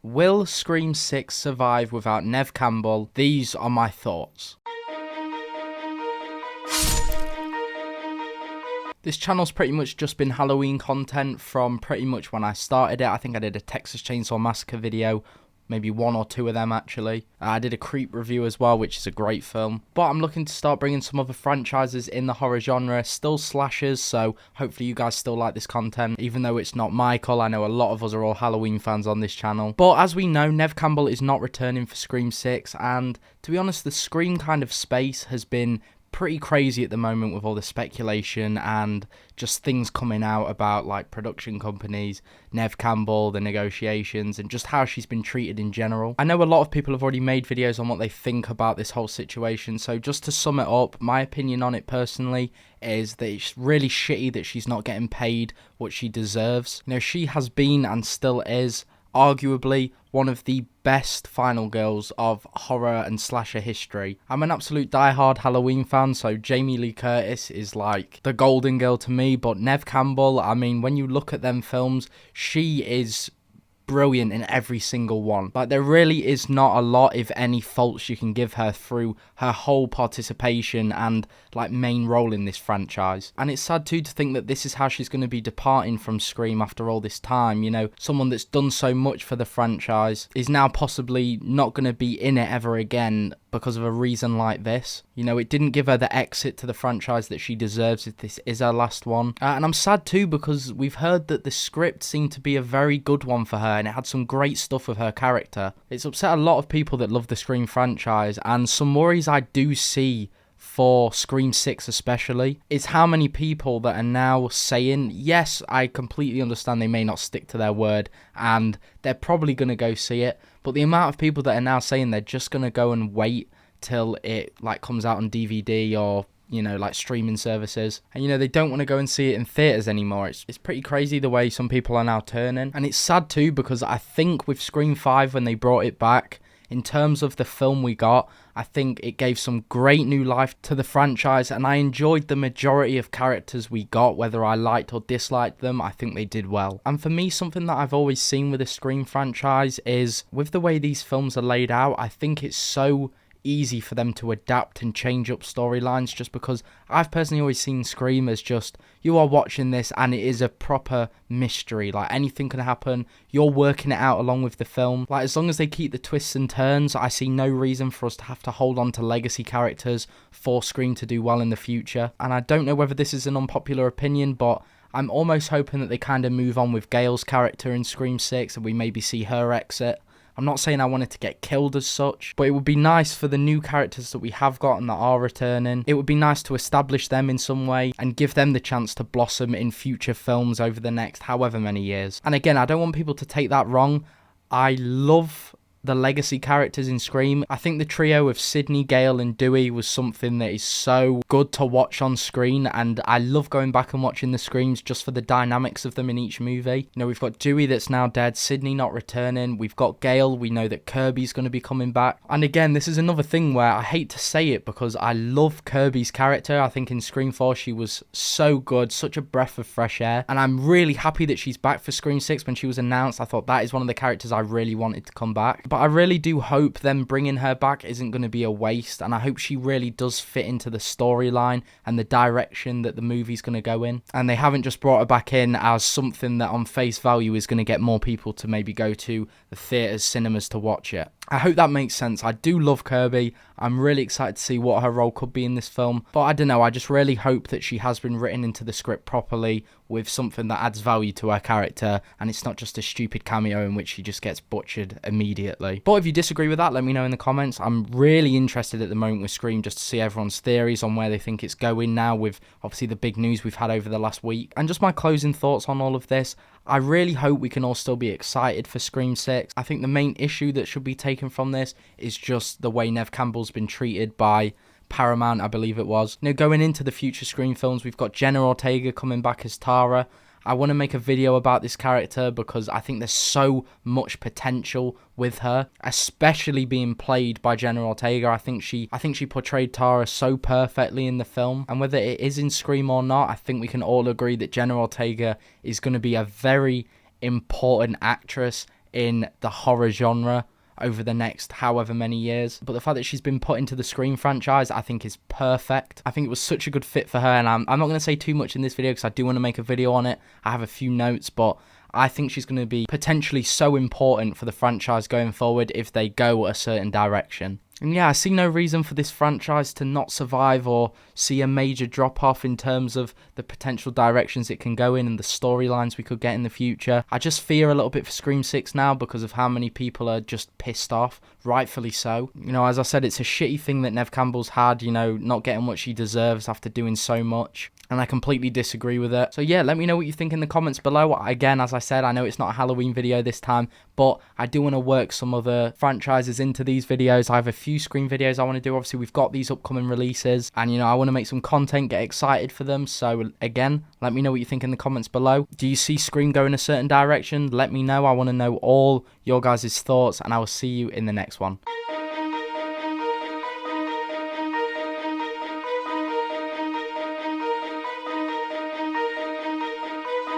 Will Scream 6 survive without Neve Campbell? These are my thoughts. This channel's pretty much just been Halloween content from pretty much when I started it. I think I did a Texas Chainsaw Massacre video, maybe one or two of them actually. I did a Creep review as well, which is a great film. But I'm looking to start bringing some other franchises in the horror genre, still slashers, so hopefully you guys still like this content, even though it's not my call. I know a lot of us are all Halloween fans on this channel. But as we know, Neve Campbell is not returning for Scream 6, and to be honest, the Scream kind of space has been pretty crazy at the moment with all the speculation and just things coming out about like production companies, Neve Campbell, the negotiations, and just how she's been treated in general. I know a lot of people have already made videos on what they think about this whole situation, so just to sum it up, my opinion on it personally is that it's really shitty that she's not getting paid what she deserves. You know, she has been and still is arguably one of the best final girls of horror and slasher history. I'm an absolute diehard Halloween fan, so Jamie Lee Curtis is like the golden girl to me, but Neve Campbell, I mean, when you look at them films, she is brilliant in every single one. Like, there really is not a lot, if any, faults you can give her through her whole participation and like main role in this franchise. And it's sad too to think that this is how she's going to be departing from Scream after all this time. You know, someone that's done so much for the franchise is now possibly not going to be in it ever again because of a reason like this. You know, it didn't give her the exit to the franchise that she deserves if this is her last one. And I'm sad too because we've heard that the script seemed to be a very good one for her and it had some great stuff with her character. It's upset a lot of people that love the Scream franchise, and some worries I do see for Scream 6 especially is how many people that are now saying, yes, I completely understand they may not stick to their word and they're probably going to go see it, but the amount of people that are now saying they're just going to go and wait till it like comes out on DVD or, you know, like streaming services, and you know, they don't want to go and see it in theaters anymore. It's pretty crazy the way some people are now turning, and it's sad too because I think with Scream 5 when they brought it back, in terms of the film we got, I think it gave some great new life to the franchise, and I enjoyed the majority of characters we got, whether I liked or disliked them. I think they did well. And for me, something that I've always seen with the Scream franchise is with the way these films are laid out, I think it's so easy for them to adapt and change up storylines, just because I've personally always seen Scream as just, you are watching this and it is a proper mystery, like anything can happen, you're working it out along with the film. Like, as long as they keep the twists and turns, I see no reason for us to have to hold on to legacy characters for Scream to do well in the future. And I don't know whether this is an unpopular opinion, but I'm almost hoping that they kind of move on with Gale's character in Scream 6 and we maybe see her exit. I'm not saying I wanted to get killed as such, but it would be nice for the new characters that we have got and that are returning. It would be nice to establish them in some way and give them the chance to blossom in future films over the next however many years. And again, I don't want people to take that wrong. I love the legacy characters in Scream. I think the trio of Sidney, Gale and Dewey was something that is so good to watch on screen, and I love going back and watching the Screams just for the dynamics of them in each movie. You know, we've got Dewey that's now dead, Sidney not returning, we've got Gale, we know that Kirby's going to be coming back. And again, this is another thing where I hate to say it because I love Kirby's character. I think in Scream 4 she was so good, such a breath of fresh air, and I'm really happy that she's back for Scream 6. When she was announced, I thought that is one of the characters I really wanted to come back. But I really do hope them bringing her back isn't going to be a waste, and I hope she really does fit into the storyline and the direction that the movie's going to go in, and they haven't just brought her back in as something that on face value is going to get more people to maybe go to the theatres, cinemas to watch it. I hope that makes sense. I do love Kirby. I'm really excited to see what her role could be in this film. But I don't know, I just really hope that she has been written into the script properly with something that adds value to her character, and it's not just a stupid cameo in which she just gets butchered immediately. But if you disagree with that, let me know in the comments. I'm really interested at the moment with Scream just to see everyone's theories on where they think it's going now with obviously the big news we've had over the last week. And just my closing thoughts on all of this. I really hope we can all still be excited for Scream 6. I think the main issue that should be taken from this is just the way Neve Campbell's been treated by Paramount, I believe it was. You know, going into the future Scream films, we've got Jenna Ortega coming back as Tara. I want to make a video about this character because I think there's so much potential with her, especially being played by Jenna Ortega. I think she portrayed Tara so perfectly in the film, and whether it is in Scream or not, I think we can all agree that Jenna Ortega is going to be a very important actress in the horror genre over the next however many years. But the fact that she's been put into the Scream franchise, I think is perfect. I think it was such a good fit for her, and I'm not going to say too much in this video because I do want to make a video on it. I have a few notes, but I think she's going to be potentially so important for the franchise going forward if they go a certain direction. And yeah, I see no reason for this franchise to not survive or see a major drop-off in terms of the potential directions it can go in and the storylines we could get in the future. I just fear a little bit for Scream 6 now because of how many people are just pissed off, rightfully so. You know, as I said, it's a shitty thing that Neve Campbell's had, you know, not getting what she deserves after doing so much. And I completely disagree with it. So yeah, let me know what you think in the comments below. Again, as I said, I know it's not a Halloween video this time, but I do want to work some other franchises into these videos. I have a few Scream videos I want to do. Obviously, we've got these upcoming releases, and you know, I want to make some content, get excited for them. So again, let me know what you think in the comments below. Do you see Scream going a certain direction? Let me know. I want to know all your guys' thoughts, and I will see you in the next one.